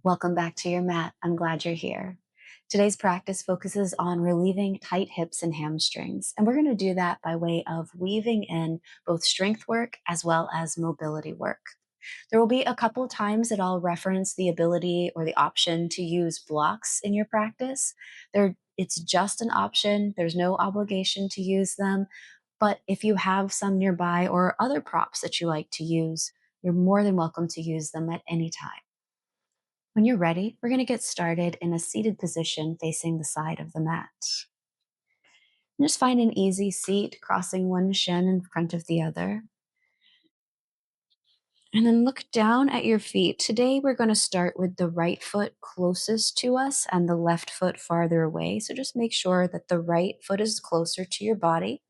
Welcome back to your mat. I'm glad you're here. Today's practice focuses on relieving tight hips and hamstrings, and we're going to do that by way of weaving in both strength work as well as mobility work. There will be a couple of times that I'll reference the ability or the option to use blocks in your practice. It's just an option, there's no obligation to use them. But if you have some nearby or other props that you like to use, you're more than welcome to use them at any time. When you're ready, we're going to get started in a seated position facing the side of the mat. And just find an easy seat, crossing one shin in front of the other. And then look down at your feet. Today, we're going to start with the right foot closest to us and the left foot farther away. So just make sure that the right foot is closer to your body.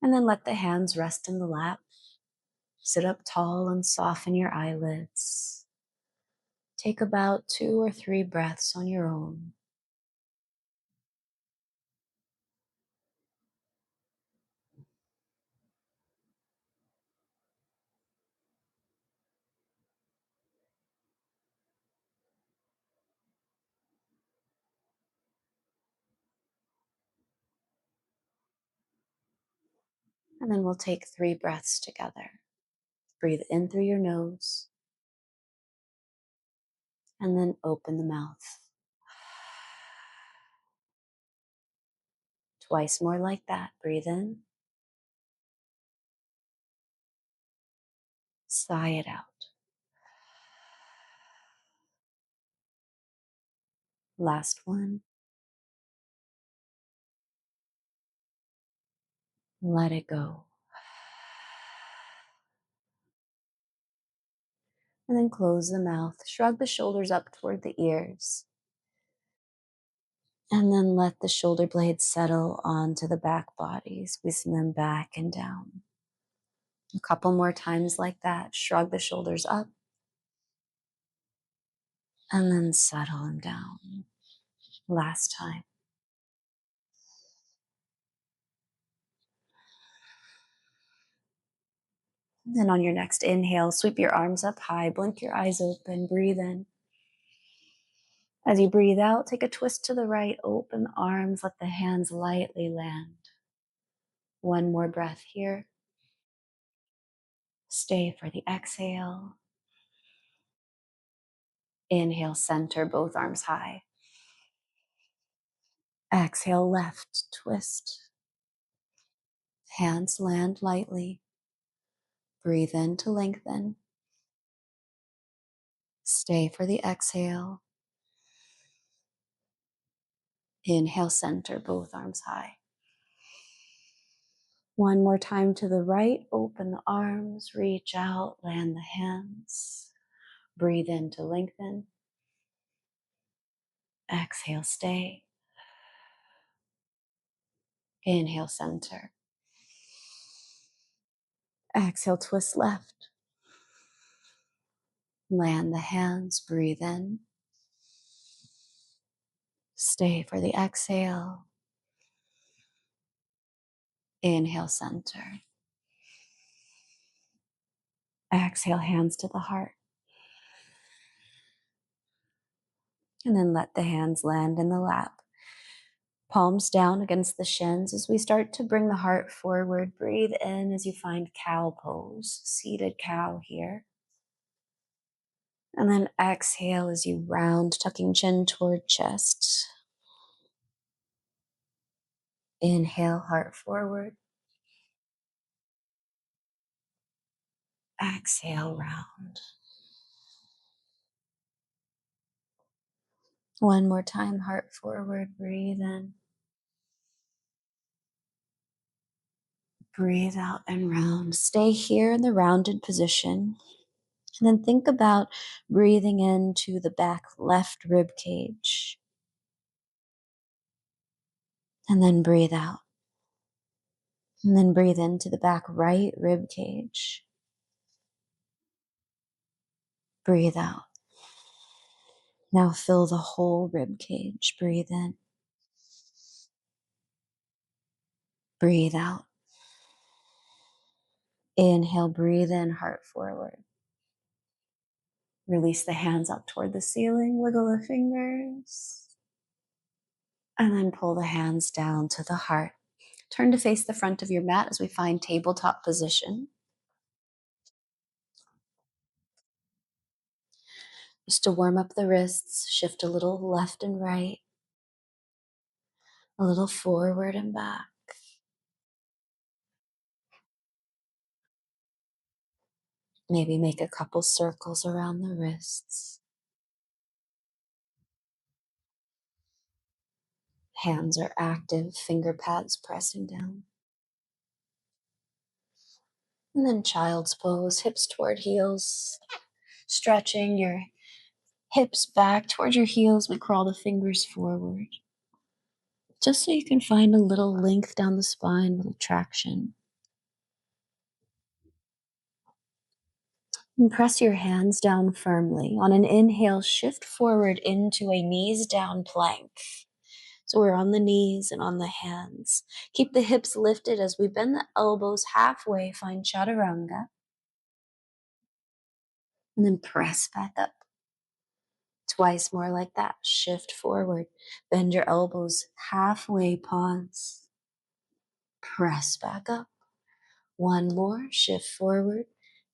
And then let the hands rest in the lap. Sit up tall and soften your eyelids. Take about 2 or 3 breaths on your own. And then we'll take 3 breaths together. Breathe in through your nose and then open the mouth. Twice more like that. Breathe in, sigh it out. Last one. Let it go. And then close the mouth. Shrug the shoulders up toward the ears. And then let the shoulder blades settle onto the back body, squeezing them back and down. A couple more times like that. Shrug the shoulders up. And then settle them down. Last time. Then on your next inhale, sweep your arms up high, blink your eyes open, breathe in. As you breathe out, take a twist to the right, open the arms, let the hands lightly land. One more breath here. Stay for the exhale. Inhale, center, both arms high. Exhale, left, twist. Hands land lightly. Breathe in to lengthen. Stay for the exhale. Inhale, center, both arms high. One more time to the right, open the arms, reach out, land the hands. Breathe in to lengthen. Exhale, stay. Inhale, center. Exhale, twist left. Land the hands, breathe in. Stay for the exhale. Inhale, center. Exhale, hands to the heart. And then let the hands land in the lap. Palms down against the shins as we start to bring the heart forward. Breathe in as you find cow pose, seated cow here. And then exhale as you round, tucking chin toward chest. Inhale, heart forward. Exhale, round. One more time, heart forward, breathe in. Breathe out and round. Stay here in the rounded position. And then think about breathing into the back left rib cage. And then breathe out. And then breathe into the back right rib cage. Breathe out. Now fill the whole rib cage. Breathe in. Breathe out. Inhale, breathe in, heart forward. Release the hands up toward the ceiling, wiggle the fingers, and then pull the hands down to the heart. Turn to face the front of your mat as we find tabletop position. Just to warm up the wrists, shift a little left and right, a little forward and back. Maybe make a couple circles around the wrists. Hands are active, finger pads pressing down. And then child's pose, hips toward heels, stretching your hips back toward your heels. We crawl the fingers forward, just so you can find a little length down the spine, a little traction. And press your hands down firmly. On an inhale, shift forward into a knees down plank. So we're on the knees and on the hands. Keep the hips lifted as we bend the elbows halfway, find chaturanga. And then press back up. Twice more like that. Shift forward. Bend your elbows halfway, pause. Press back up. One more. Shift forward.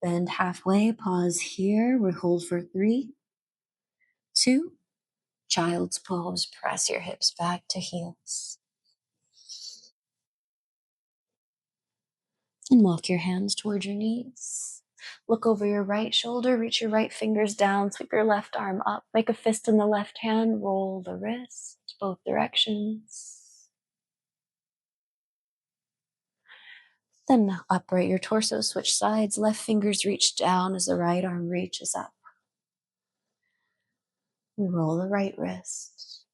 Bend halfway, pause here. We hold for 3, 2. Child's pose. Press your hips back to heels. And walk your hands toward your knees. Look over your right shoulder, reach your right fingers down, sweep your left arm up, make a fist in the left hand, roll the wrist, both directions. Then upright your torso, switch sides, left fingers reach down as the right arm reaches up. We roll the right wrist.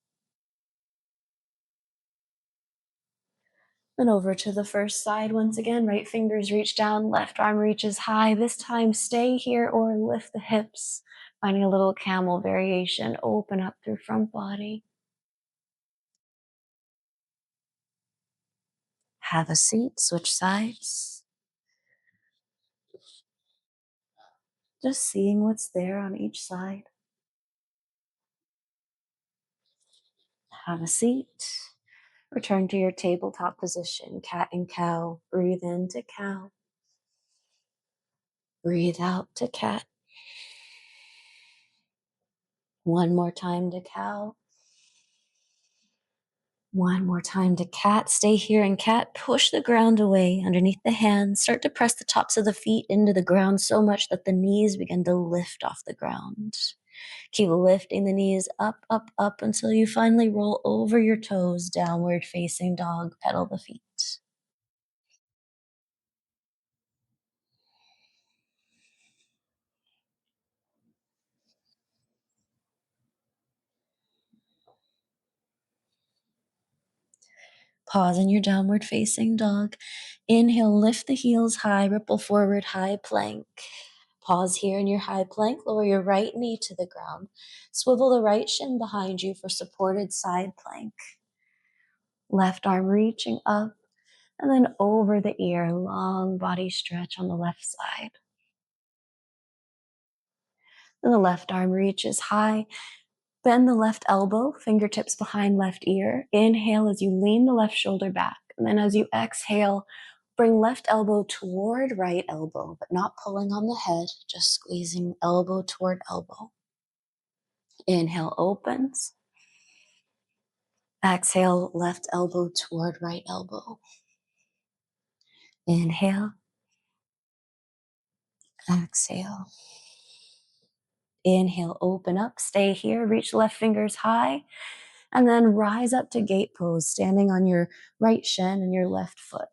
Then over to the first side once again, right fingers reach down, left arm reaches high. This time stay here or lift the hips, finding a little camel variation, open up through front body. Have a seat, switch sides. Just seeing what's there on each side. Have a seat. Return to your tabletop position, cat and cow. Breathe into cow. Breathe out to cat. One more time to cow. One more time to cat. Stay here in cat. Push the ground away underneath the hands. Start to press the tops of the feet into the ground so much that the knees begin to lift off the ground. Keep lifting the knees up, up, up until you finally roll over your toes, downward facing dog, pedal the feet. Pause in your downward facing dog. Inhale, lift the heels high, ripple forward, high plank. Pause here in your high plank. Lower your right knee to the ground. Swivel the right shin behind you for supported side plank. Left arm reaching up and then over the ear. Long body stretch on the left side. Then the left arm reaches high. Bend the left elbow, fingertips behind left ear. Inhale as you lean the left shoulder back. And then as you exhale, bring left elbow toward right elbow, but not pulling on the head, just squeezing elbow toward elbow. Inhale opens. Exhale, left elbow toward right elbow. Inhale. Exhale. Inhale, open up, stay here, reach left fingers high, and then rise up to gate pose, standing on your right shin and your left foot.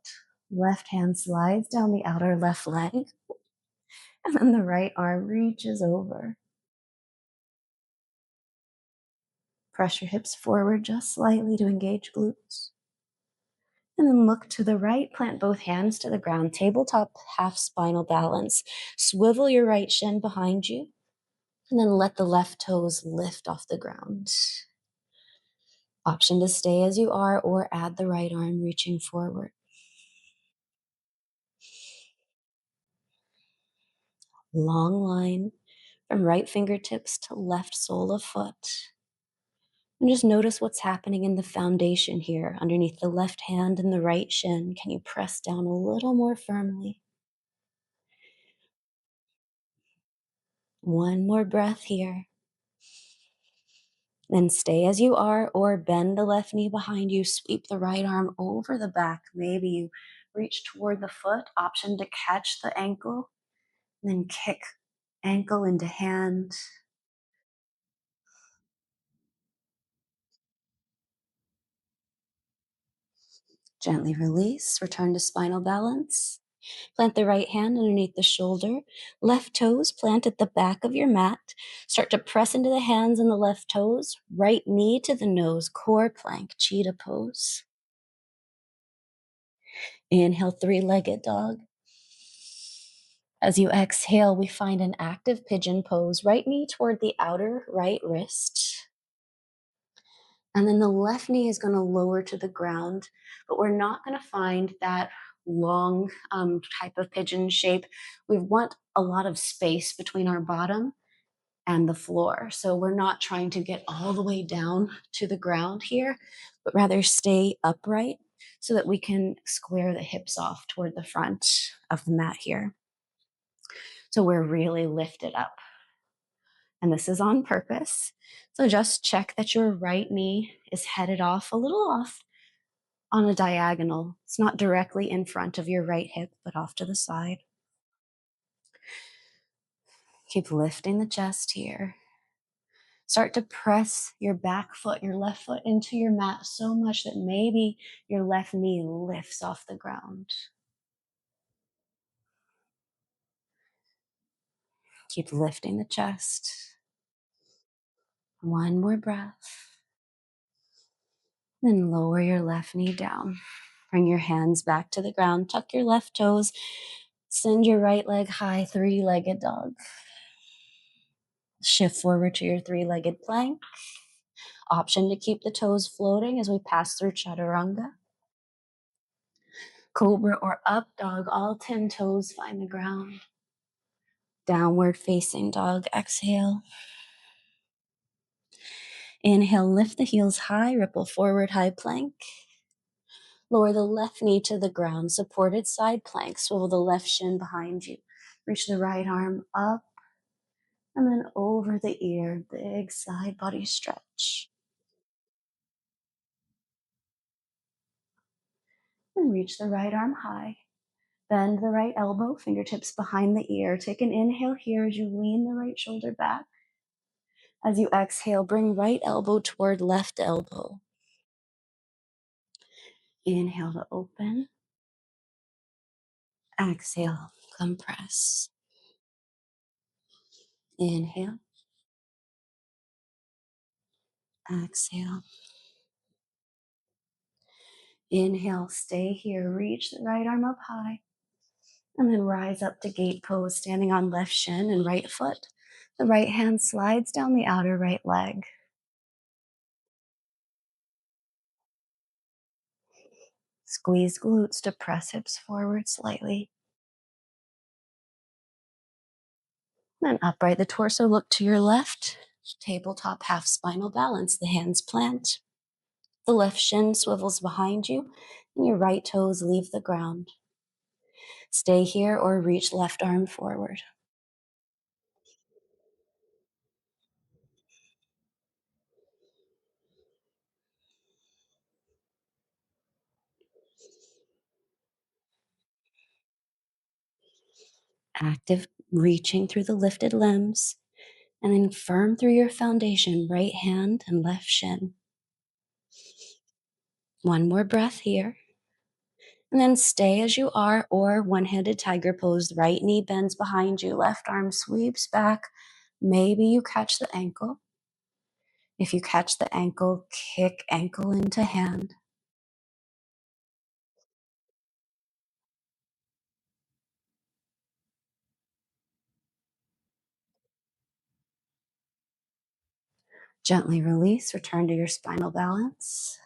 Left hand slides down the outer left leg, and then the right arm reaches over. Press your hips forward just slightly to engage glutes. And then look to the right, plant both hands to the ground, tabletop half spinal balance. Swivel your right shin behind you, and then let the left toes lift off the ground. Option to stay as you are or add the right arm reaching forward. Long line from right fingertips to left sole of foot. And just notice what's happening in the foundation here underneath the left hand and the right shin. Can you press down a little more firmly? One more breath here. Then stay as you are, or bend the left knee behind you, sweep the right arm over the back. Maybe you reach toward the foot, option to catch the ankle, then kick ankle into hand. Gently release, return to spinal balance. Plant the right hand underneath the shoulder, left toes plant at the back of your mat. Start to press into the hands and the left toes, right knee to the nose, core plank, cheetah pose. Inhale, three-legged dog. As you exhale, we find an active pigeon pose, right knee toward the outer right wrist. And then the left knee is going to lower to the ground, but we're not going to find that long type of pigeon shape. We want a lot of space between our bottom and the floor. So we're not trying to get all the way down to the ground here, but rather stay upright so that we can square the hips off toward the front of the mat here. So we're really lifted up. And this is on purpose. So just check that your right knee is headed off a little off on a diagonal. It's not directly in front of your right hip, but off to the side. Keep lifting the chest here. Start to press your back foot, your left foot into your mat so much that maybe your left knee lifts off the ground. Keep lifting the chest. One more breath. Then lower your left knee down. Bring your hands back to the ground. Tuck your left toes. Send your right leg high, three-legged dog. Shift forward to your three-legged plank. Option to keep the toes floating as we pass through chaturanga. Cobra or up dog, all 10 toes find the ground. Downward facing dog, exhale. Inhale, lift the heels high, ripple forward, high plank. Lower the left knee to the ground, supported side plank. Swivel the left shin behind you. Reach the right arm up and then over the ear, big side body stretch. And reach the right arm high. Bend the right elbow, fingertips behind the ear. Take an inhale here as you lean the right shoulder back. As you exhale, bring right elbow toward left elbow. Inhale to open. Exhale, compress. Inhale. Exhale. Inhale, stay here. Reach the right arm up high. And then rise up to gate pose, standing on left shin and right foot. The right hand slides down the outer right leg. Squeeze glutes to press hips forward slightly. Then upright the torso, look to your left. Tabletop half spinal balance, the hands plant. The left shin swivels behind you, and your right toes leave the ground. Stay here or reach left arm forward. Active reaching through the lifted limbs, and then firm through your foundation, right hand and left shin. One more breath here. And then stay as you are, or one-handed tiger pose. Right knee bends behind you, left arm sweeps back. Maybe you catch the ankle. If you catch the ankle, kick ankle into hand. Gently release, return to your spinal balance.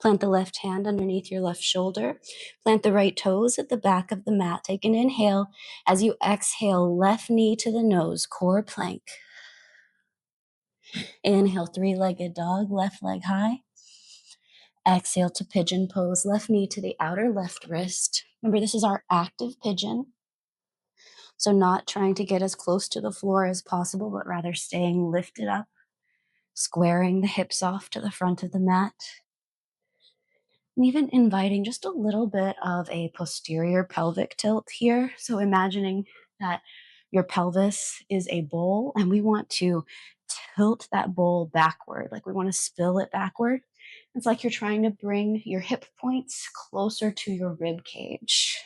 Plant the left hand underneath your left shoulder. Plant the right toes at the back of the mat. Take an inhale. As you exhale, left knee to the nose, core plank. Inhale, three-legged dog, left leg high. Exhale to pigeon pose, left knee to the outer left wrist. Remember, this is our active pigeon. So not trying to get as close to the floor as possible, but rather staying lifted up, squaring the hips off to the front of the mat. And even inviting just a little bit of a posterior pelvic tilt here. So imagining that your pelvis is a bowl and we want to tilt that bowl backward, like we want to spill it backward. It's like you're trying to bring your hip points closer to your rib cage.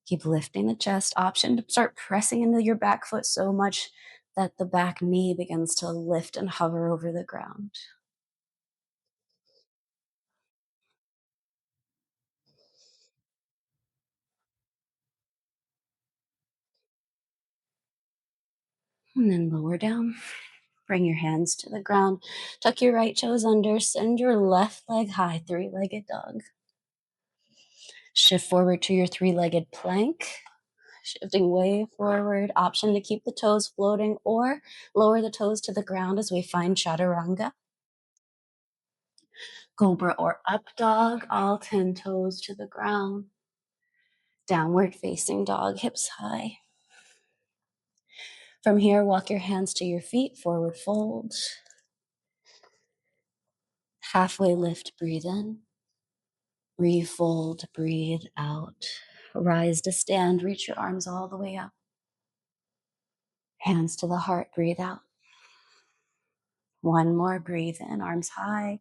Keep lifting the chest. Option to start pressing into your back foot so much that the back knee begins to lift and hover over the ground. And then lower down. Bring your hands to the ground. Tuck your right toes under. Send your left leg high, three-legged dog. Shift forward to your three-legged plank. Shifting way forward. Option to keep the toes floating or lower the toes to the ground as we find chaturanga. Cobra or up dog, all 10 toes to the ground. Downward facing dog, hips high. From here, walk your hands to your feet, forward fold. Halfway lift, breathe in. Refold, breathe out. Rise to stand, reach your arms all the way up. Hands to the heart, breathe out. One more, breathe in, arms high.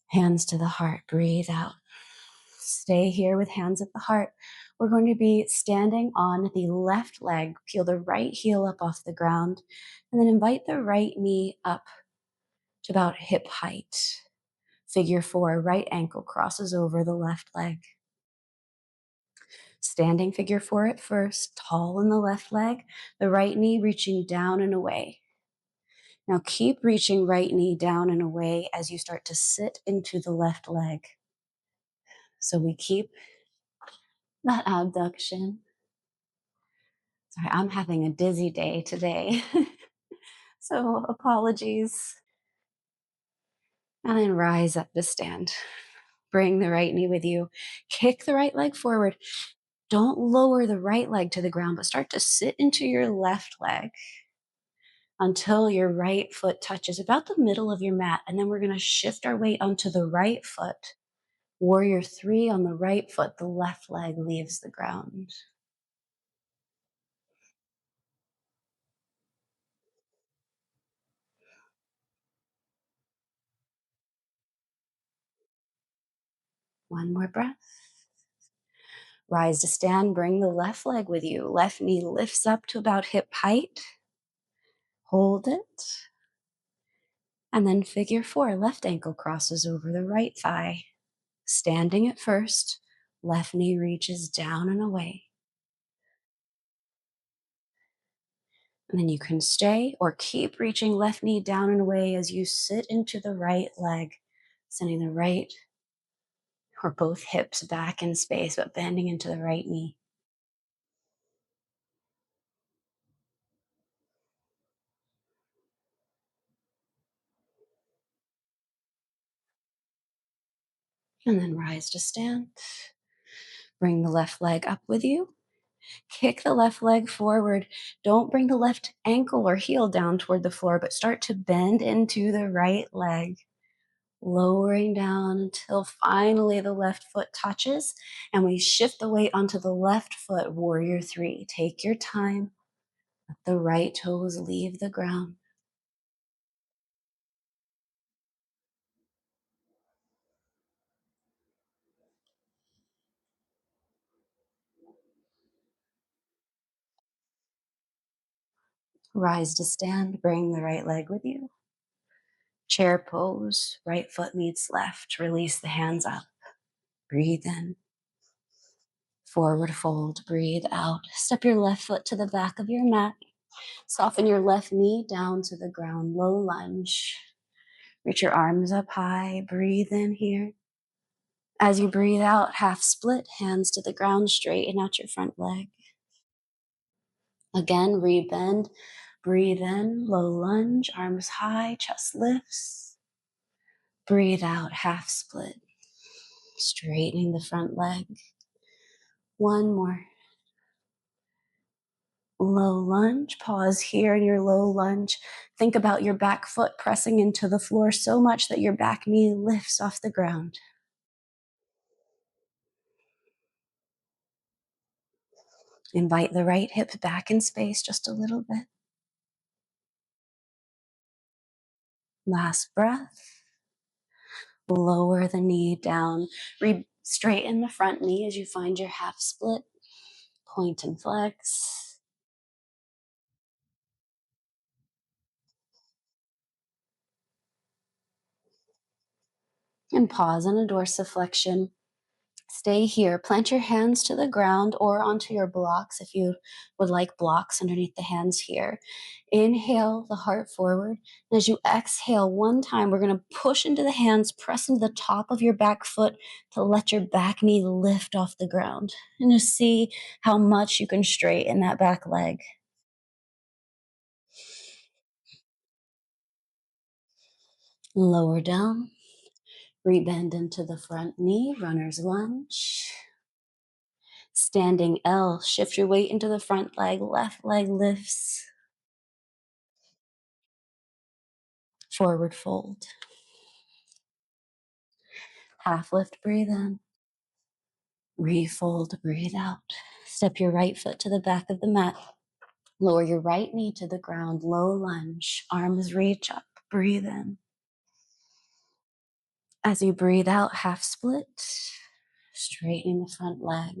Hands to the heart, breathe out. Stay here with hands at the heart. We're going to be standing on the left leg. Peel the right heel up off the ground, and then invite the right knee up to about hip height. Figure 4, right ankle crosses over the left leg. Standing figure 4 at first, tall in the left leg, the right knee reaching down and away. Now keep reaching right knee down and away as you start to sit into the left leg. So we keep that abduction. Sorry, I'm having a dizzy day today. So apologies. And then rise up to stand. Bring the right knee with you. Kick the right leg forward. Don't lower the right leg to the ground, but start to sit into your left leg until your right foot touches about the middle of your mat. And then we're going to shift our weight onto the right foot. Warrior 3 on the right foot. The left leg leaves the ground. One more breath. Rise to stand. Bring the left leg with you. Left knee lifts up to about hip height. Hold it. And then figure 4. Left ankle crosses over the right thigh. Standing at first. Left knee reaches down and away. And then you can stay or keep reaching left knee down and away as you sit into the right leg, sending the right or both hips back in space, but bending into the right knee. And then rise to stand. Bring the left leg up with you. Kick the left leg forward. Don't bring the left ankle or heel down toward the floor, but start to bend into the right leg, lowering down until finally the left foot touches, and we shift the weight onto the left foot, warrior 3. Take your time. Let the right toes leave the ground. Rise to stand. Bring the right leg with you. Chair pose. Right foot meets left. Release the hands up. Breathe in. Forward fold. Breathe out. Step your left foot to the back of your mat. Soften your left knee down to the ground, low lunge. Reach your arms up high, breathe in here. As you breathe out, half split, hands to the ground, straighten out your front leg. Again, rebend, breathe in, low lunge, arms high, chest lifts. Breathe out, half split, straightening the front leg. One more. Low lunge, pause here in your low lunge. Think about your back foot pressing into the floor so much that your back knee lifts off the ground. Invite the right hip back in space just a little bit. Last breath. Lower the knee down. Straighten the front knee as you find your half split. Point and flex. And pause on a dorsiflexion. Stay here. Plant your hands to the ground or onto your blocks if you would like blocks underneath the hands here. Inhale the heart forward. And as you exhale one time, we're going to push into the hands, press into the top of your back foot to let your back knee lift off the ground. And just see how much you can straighten that back leg. Lower down. Rebend into the front knee, runner's lunge. Standing L, shift your weight into the front leg, left leg lifts. Forward fold. Half lift, breathe in. Refold, breathe out. Step your right foot to the back of the mat. Lower your right knee to the ground, low lunge. Arms reach up, breathe in. As you breathe out, half split. Straightening the front leg.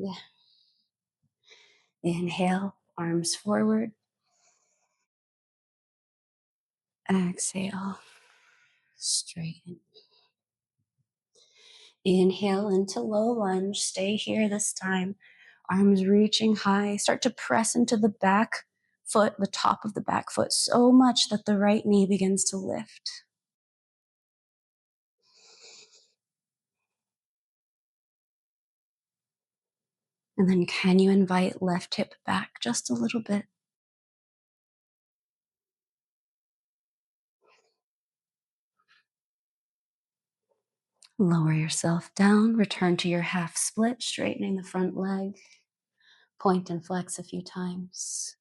Inhale, arms forward. Exhale, straighten. Inhale into low lunge. Stay here this time. Arms reaching high. Start to press into the back foot, the top of the back foot, so much that the right knee begins to lift. And then can you invite left hip back just a little bit? Lower yourself down. Return to your half split, straightening the front leg. Point and flex a few times.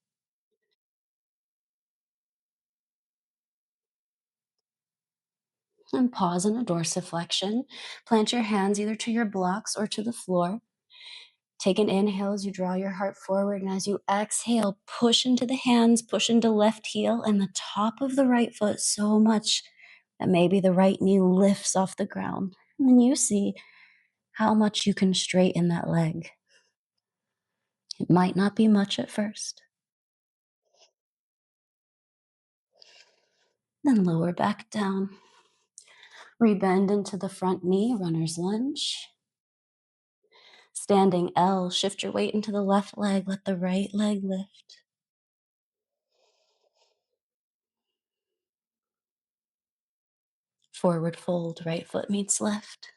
And pause in a dorsiflexion. Plant your hands either to your blocks or to the floor. Take an inhale as you draw your heart forward, and as you exhale, push into the hands, push into left heel and the top of the right foot so much that maybe the right knee lifts off the ground. And then you see how much you can straighten that leg. It might not be much at first. Then lower back down. Rebend into the front knee, runner's lunge. Standing L, shift your weight into the left leg, let the right leg lift. Forward fold, right foot meets left.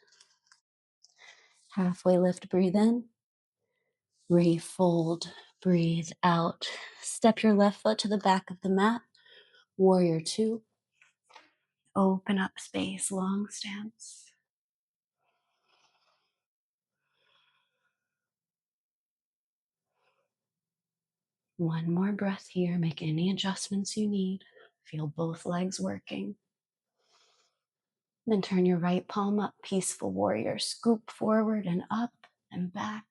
Halfway lift, breathe in. Refold, breathe out. Step your left foot to the back of the mat. Warrior two. Open up space, long stance. One more breath here. Make any adjustments you need. Feel both legs working. Then turn your right palm up, peaceful warrior. Scoop forward and up and back.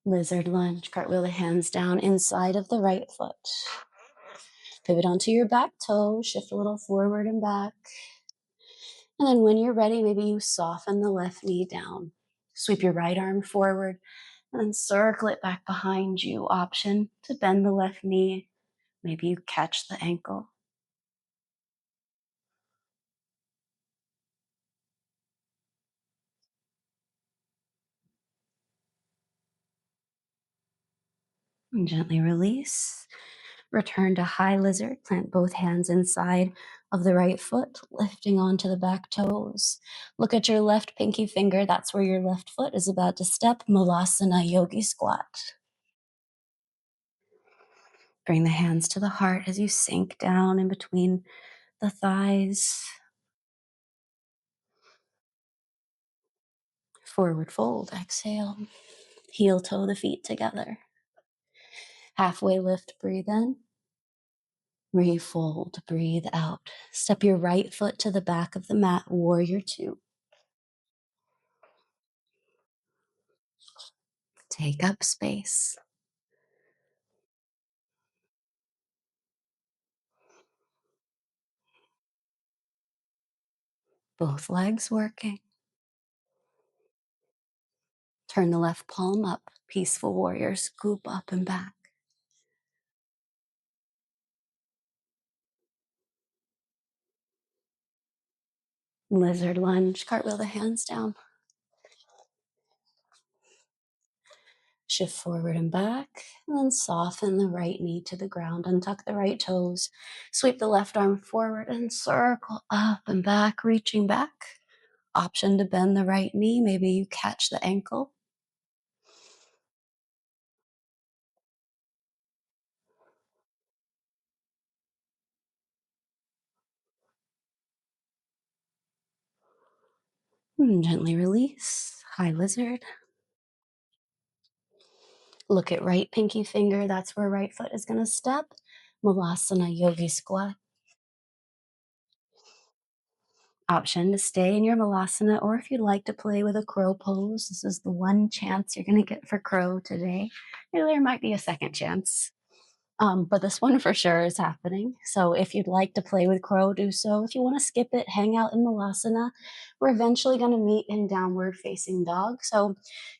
Lizard lunge, cartwheel the hands down inside of the right foot. Pivot onto your back toe, shift a little forward and back. And then when you're ready, maybe you soften the left knee down. Sweep your right arm forward and then circle it back behind you. Option to bend the left knee. Maybe you catch the ankle. And gently release. Return to high lizard. Plant both hands inside of the right foot, lifting onto the back toes. Look at your left pinky finger. That's where your left foot is about to step. Malasana yogi squat. Bring the hands to the heart as you sink down in between the thighs. Forward fold. Exhale. Heel toe the feet together. Halfway lift. Breathe in. Refold. Breathe out. Step your right foot to the back of the mat. Warrior two. Take up space. Both legs working. Turn the left palm up. Peaceful warrior. Scoop up and back. Lizard lunge. Cartwheel the hands down. Shift forward and back. And then soften the right knee to the ground. Untuck the right toes. Sweep the left arm forward and circle up and back, reaching back. Option to bend the right knee. Maybe you catch the ankle. And gently release. High lizard. Look at right pinky finger. That's where right foot is going to step. Malasana yogi squat. Option to stay in your malasana, or if you'd like to play with a crow pose, this is the one chance you're going to get for crow today. Maybe there might be a second chance, but this one for sure is happening. So if you'd like to play with crow, do so. If you want to skip it, hang out in malasana. We're eventually going to meet in downward facing dog. So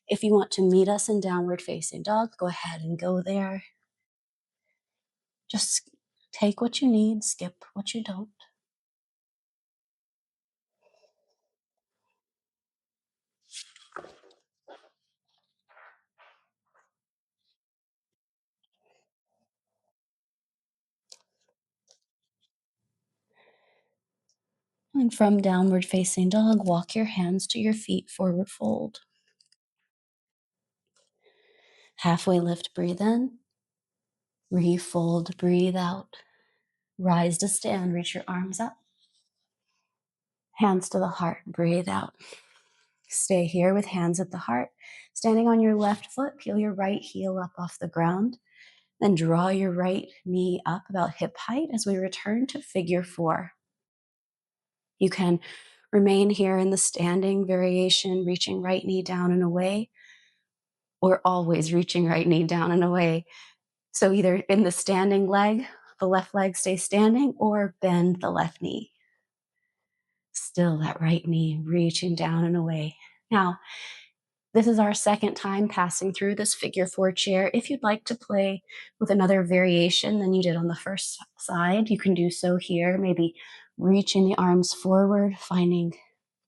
if you want to meet us in downward facing dog, go ahead and go there. Just take what you need, skip what you don't. And from downward facing dog, walk your hands to your feet, forward fold. Halfway lift, breathe in. Refold, breathe out. Rise to stand, reach your arms up. Hands to the heart, breathe out. Stay here with hands at the heart. Standing on your left foot, peel your right heel up off the ground. Then draw your right knee up about hip height as we return to figure four. You can remain here in the standing variation, reaching right knee down and away, or always reaching right knee down and away. So either in the standing leg, the left leg stays standing, or bend the left knee. Still that right knee reaching down and away. Now, this is our second time passing through this figure four chair. If you'd like to play with another variation than you did on the first side, you can do so here. Maybe reaching the arms forward, finding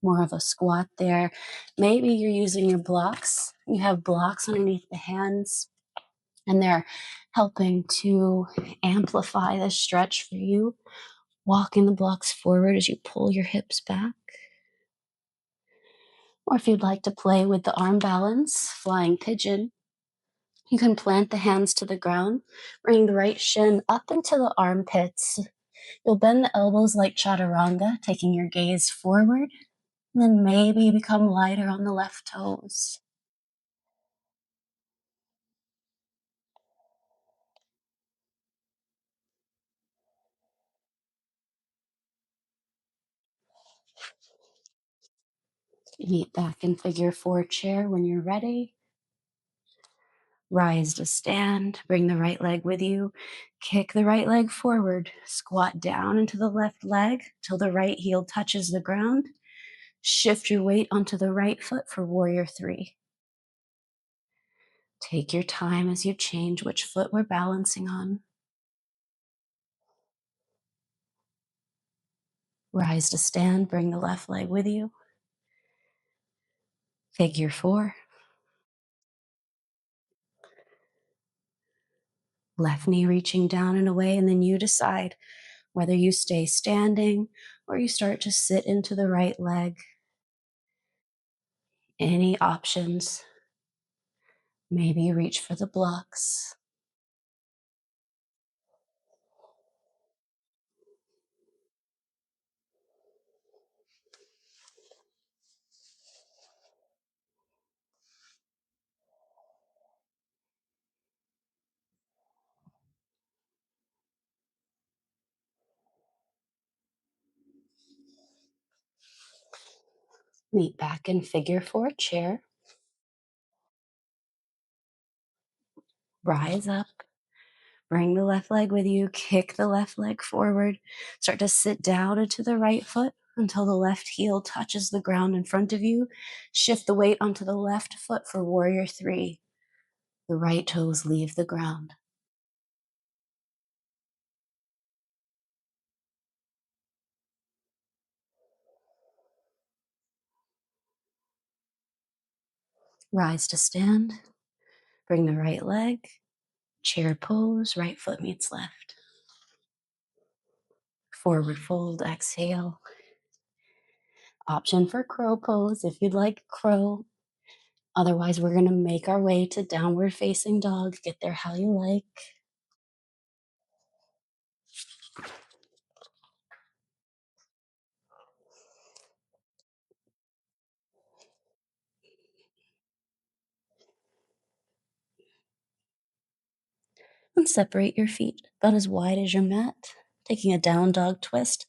more of a squat there. Maybe you're using your blocks. You have blocks underneath the hands, and they're helping to amplify the stretch for you. Walking the blocks forward as you pull your hips back. Or if you'd like to play with the arm balance, flying pigeon, you can plant the hands to the ground, bring the right shin up into the armpits. You'll bend the elbows like chaturanga, taking your gaze forward, and then maybe become lighter on the left toes. Meet back in figure four chair when you're ready. Rise to stand, bring the right leg with you, kick the right leg forward, squat down into the left leg till the right heel touches the ground. Shift your weight onto the right foot for warrior three. Take your time as you change which foot we're balancing on. Rise to stand, bring the left leg with you. Figure four. Left knee reaching down and away, and then you decide whether you stay standing or you start to sit into the right leg. Any options? Maybe you reach for the blocks. Meet back in figure four chair. Rise up. Bring the left leg with you. Kick the left leg forward. Start to sit down into the right foot until the left heel touches the ground in front of you. Shift the weight onto the left foot for warrior three. The right toes leave the ground. Rise to stand. Bring the right leg. Chair pose. Right foot meets left. Forward fold. Exhale. Option for crow pose if you'd like crow. Otherwise, we're going to make our way to downward facing dog. Get there how you like. And separate your feet about as wide as your mat. Taking a down dog twist.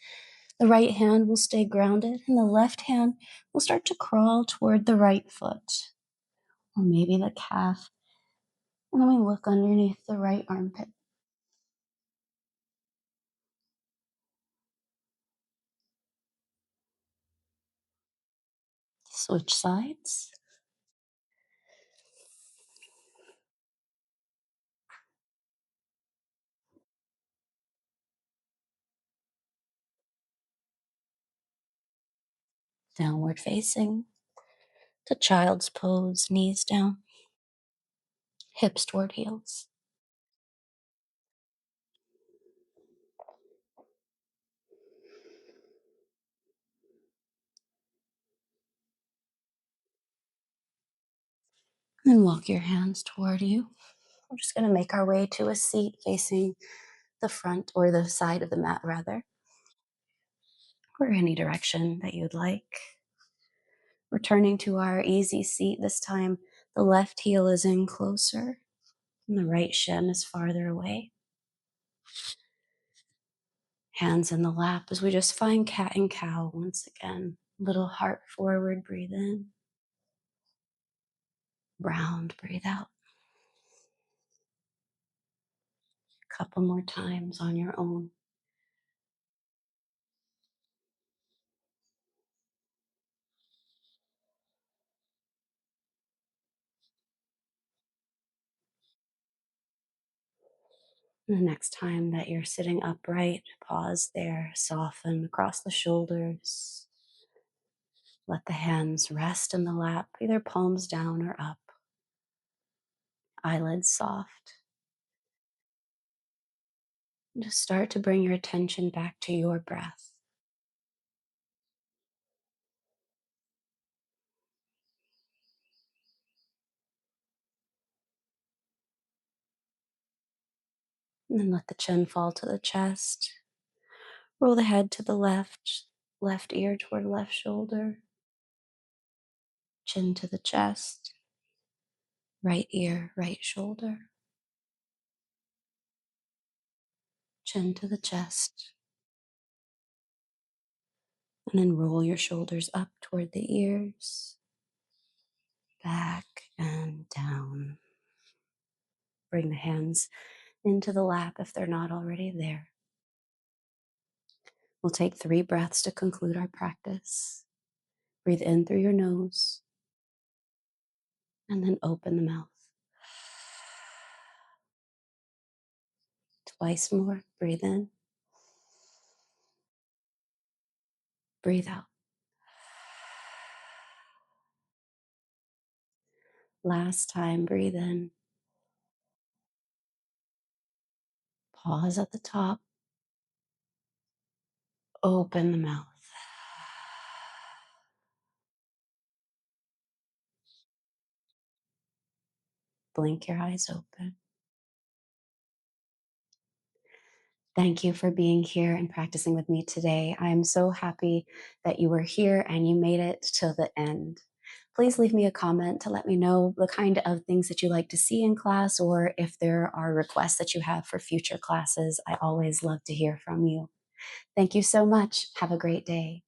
The right hand will stay grounded, and the left hand will start to crawl toward the right foot, or maybe the calf. And then we look underneath the right armpit. Switch sides. Downward facing to child's pose, knees down, hips toward heels. And walk your hands toward you. We're just going to make our way to a seat facing the front or the side of the mat, rather, or any direction that you'd like. Returning to our easy seat this time, the left heel is in closer and the right shin is farther away. Hands in the lap as we just find cat and cow once again. Little heart forward, breathe in. Round, breathe out. Couple more times on your own. And the next time that you're sitting upright, pause there, soften across the shoulders. Let the hands rest in the lap, either palms down or up. Eyelids soft. And just start to bring your attention back to your breath. And then let the chin fall to the chest. Roll the head to the left ear toward left shoulder. Chin to the chest. Right ear, right shoulder. Chin to the chest. And then roll your shoulders up toward the ears. Back and down. Bring the hands into the lap if they're not already there. We'll take 3 breaths to conclude our practice. Breathe in through your nose and then open the mouth. Twice more. Breathe in. Breathe out. Last time, breathe in. Pause at the top. Open the mouth. Blink your eyes open. Thank you for being here and practicing with me today. I am so happy that you were here and you made it till the end. Please leave me a comment to let me know the kind of things that you like to see in class, or if there are requests that you have for future classes. I always love to hear from you. Thank you so much. Have a great day.